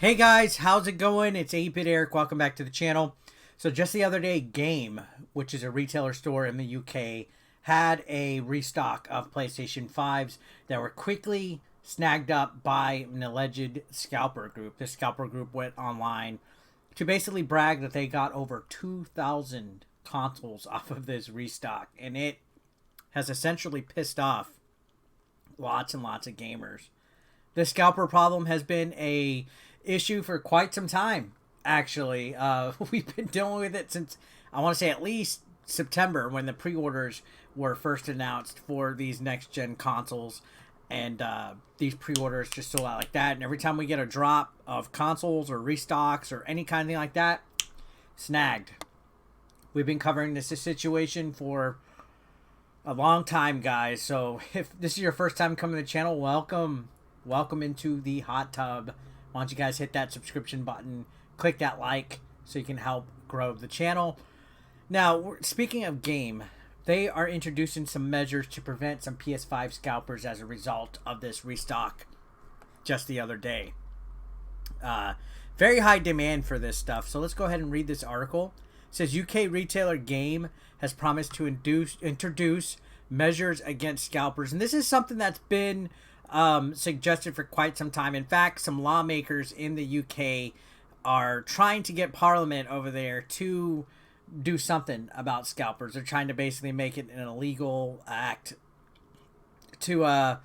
Hey guys, how's it going? It's 8-Bit Eric. Welcome back to the channel. So just the other day, Game, which is a retailer store in the UK, had a restock of PlayStation 5s that were quickly snagged up by an alleged scalper group. This scalper group went online to basically brag that they got over 2,000 consoles off of this restock, and it has essentially pissed off lots and lots of gamers. The scalper problem has been a issue for quite some time, actually. We've been dealing with it since, I want to say, at least September, when the pre-orders were first announced for these next-gen consoles. And these pre-orders just sold out like that. And every time we get a drop of consoles or restocks or any kind of thing like that, snagged. We've been covering this situation for a long time, guys. So if this is your first time coming to the channel, welcome. Welcome into the hot tub. Why don't you guys hit that subscription button, click that like, so you can help grow the channel. Now, speaking of Game, they are introducing some measures to prevent some PS5 scalpers as a result of this restock just the other day. Very high demand for this stuff, so let's go ahead and read this article. It says UK retailer Game has promised to introduce measures against scalpers, and this is something that's been suggested for quite some time. In fact, some lawmakers in the UK are trying to get Parliament over there to do something about scalpers. They're trying to basically make it an illegal act to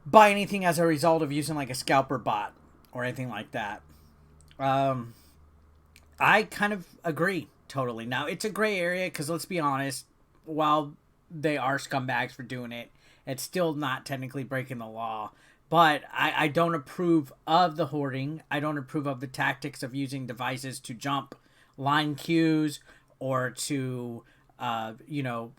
buy anything as a result of using like a scalper bot or anything like that. I kind of agree totally. Now, it's a gray area because, let's be honest, while they are scumbags for doing it, it's still not technically breaking the law. But I don't approve of the hoarding. I don't approve of the tactics of using devices to jump line queues or to,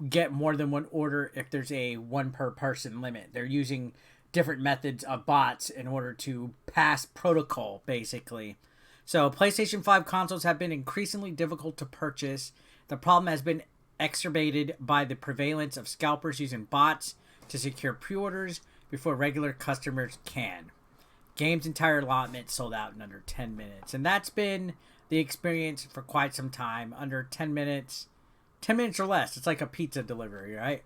get more than one order if there's a one per person limit. They're using different methods of bots in order to pass protocol, basically. So PlayStation 5 consoles have been increasingly difficult to purchase. The problem has been exacerbated by the prevalence of scalpers using bots to secure pre-orders before regular customers can. Game's entire allotment sold out in under 10 minutes. And that's been the experience for quite some time. Under 10 minutes. 10 minutes or less. It's like a pizza delivery, right?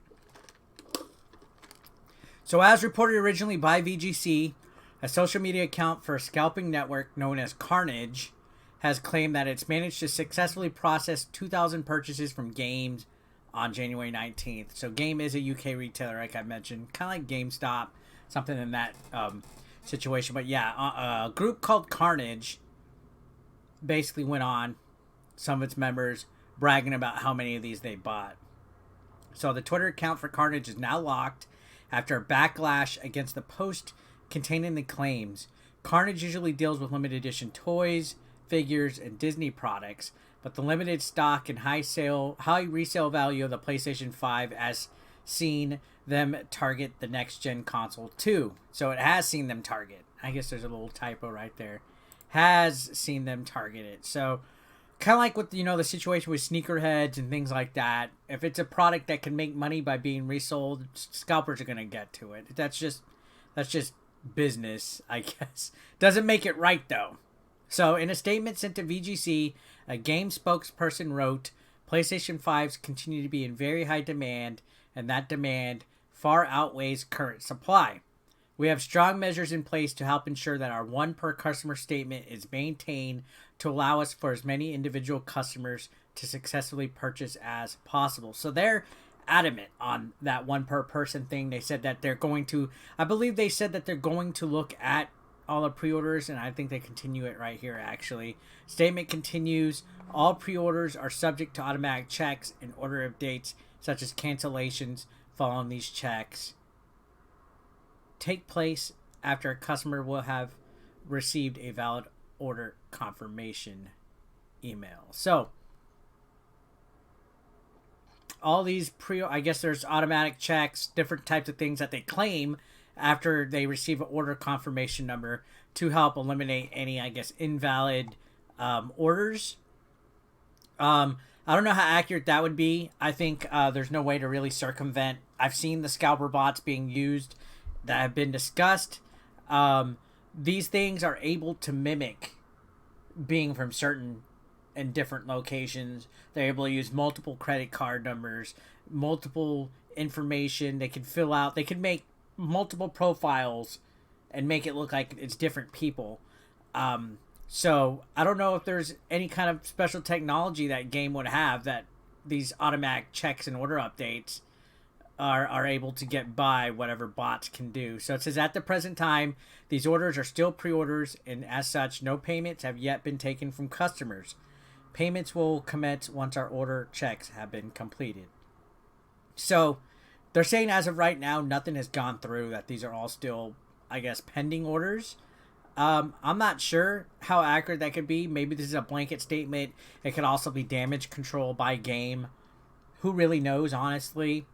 So as reported originally by VGC, a social media account for a scalping network known as Carnage has claimed that it's managed to successfully process 2,000 purchases from Games on January 19th. So Game is a UK retailer, like I mentioned, kind of like GameStop, something in that situation. But yeah, a group called Carnage basically went on, some of its members bragging about how many of these they bought. So the Twitter account for Carnage is now locked after a backlash against the post containing the claims. Carnage usually deals with limited edition toys, figures, and Disney products, but the limited stock and high resale value of the PlayStation 5 has seen them target the next-gen console too. So it has seen them target. I guess there's a little typo right there. Has seen them target it. So kind of like with, the situation with sneakerheads and things like that. If it's a product that can make money by being resold, scalpers are going to get to it. That's just business, I guess. Doesn't make it right, though. So, in a statement sent to VGC, a Game spokesperson wrote, PlayStation 5s continue to be in very high demand, and that demand far outweighs current supply. We have strong measures in place to help ensure that our one per customer statement is maintained to allow us for as many individual customers to successfully purchase as possible. So they're adamant on that one per person thing. They said that they're going to, I believe they said that they're going to look at all the pre-orders, and I think they continue it right here, actually. Statement continues, all pre-orders are subject to automatic checks and order updates, such as cancellations following these checks take place after a customer will have received a valid order confirmation email. So, all these I guess there's automatic checks, different types of things that they claim after they receive an order confirmation number to help eliminate any, I guess, invalid orders. I don't know how accurate that would be. I think there's no way to really circumvent. I've seen the scalper bots being used that have been discussed. these things are able to mimic being from certain and different locations. They're able to use multiple credit card numbers, multiple information. They can fill out, they can make multiple profiles and make it look like it's different people. So I don't know if there's any kind of special technology that game would have that these automatic checks and order updates are able to get by whatever bots can do. So it says at the present time, these orders are still pre-orders, and as such, no payments have yet been taken from customers. Payments will commence once our order checks have been completed. So they're saying as of right now, nothing has gone through, that these are all still, I guess, pending orders. I'm not sure how accurate that could be. Maybe this is a blanket statement. It could also be damage control by game. Who really knows, honestly?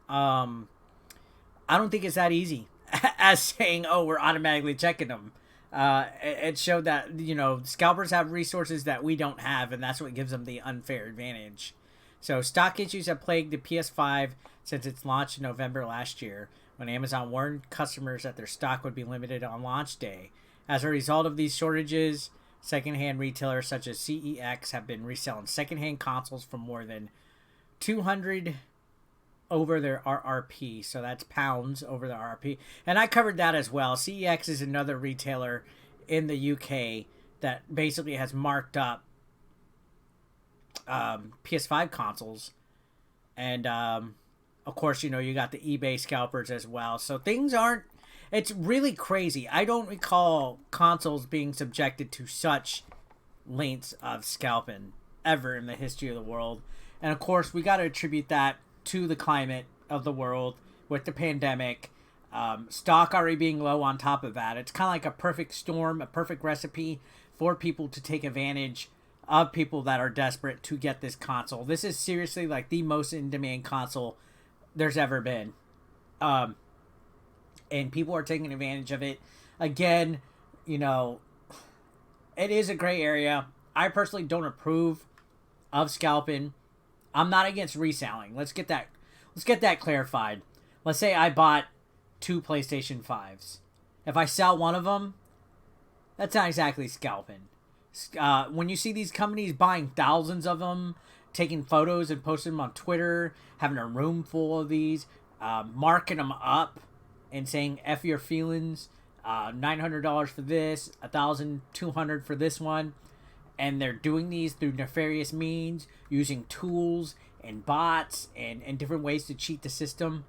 I don't think it's that easy as saying, oh, we're automatically checking them. It showed that, you know, scalpers have resources that we don't have, and that's what gives them the unfair advantage. So stock issues have plagued the PS5 since its launch in November last year, when Amazon warned customers that their stock would be limited on launch day. As a result of these shortages, secondhand retailers such as CEX have been reselling secondhand consoles for more than $200 over their RRP. So that's pounds over the RRP. And I covered that as well. CEX is another retailer in the UK that basically has marked up PS5 consoles. And of course, you know, you got the eBay scalpers as well. So things aren't, it's really crazy. I don't recall consoles being subjected to such lengths of scalping ever in the history of the world. And of course, we got to attribute that to the climate of the world with the pandemic. Stock already being low on top of that. It's kind of like a perfect storm, a perfect recipe for people to take advantage of people that are desperate to get this console. This is seriously like the most in-demand console there's ever been. And people are taking advantage of it. Again, you know, it is a gray area. I personally don't approve of scalping. I'm not against reselling. Let's get that clarified. Let's say I bought 2 PlayStation 5s. If I sell one of them, that's not exactly scalping. When you see these companies buying thousands of them, taking photos and posting them on Twitter, having a room full of these, marking them up and saying F your feelings, $900 for this, $1,200 for this one, and they're doing these through nefarious means, using tools and bots and different ways to cheat the system,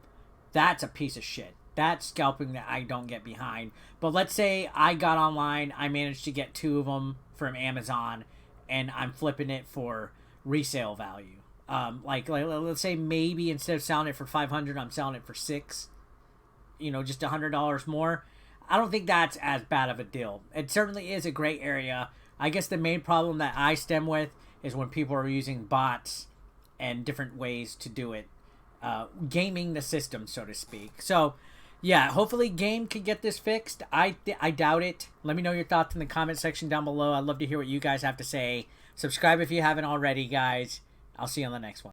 that's a piece of shit. That's scalping that I don't get behind. But let's say I got online, I managed to get 2 of them from Amazon, and I'm flipping it for resale value. Like let's say maybe instead of selling it for $500, I'm selling it for $600. You know, just $100 more. I don't think that's as bad of a deal. It certainly is a gray area. I guess the main problem that I stem with is when people are using bots and different ways to do it, gaming the system, so to speak. So yeah, hopefully game can get this fixed. I doubt it. Let me know your thoughts in the comment section down below. I'd love to hear what you guys have to say. Subscribe if you haven't already, guys. I'll see you on the next one.